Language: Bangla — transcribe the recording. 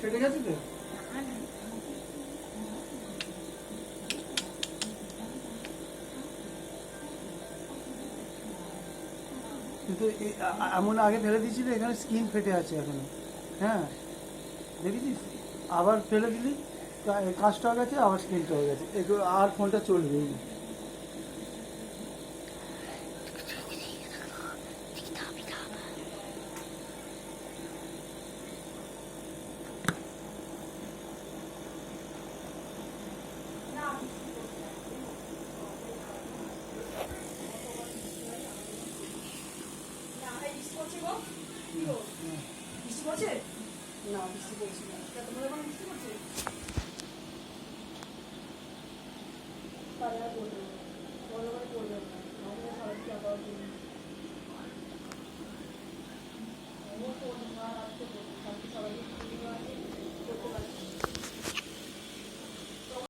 ফেটে গেছে তো? কিন্তু এমন আগে ফেলে দিয়েছিল, এখানে স্কিন ফেটে আছে এখনো। হ্যাঁ, দেখেছিস? আবার ফেলে দিলি, কাজটা হয়ে গেছে, আবার স্কিনটা হয়ে গেছে, আর ফোনটা চলবেই না। বৃষ্টি পড়ছে? না, বৃষ্টি পড়ছে না। তোমাদের ওখানে বৃষ্টি পড়ছে? তাহলে আর পড়বে না, পড়বে না, আমাদের সবাইকে আবার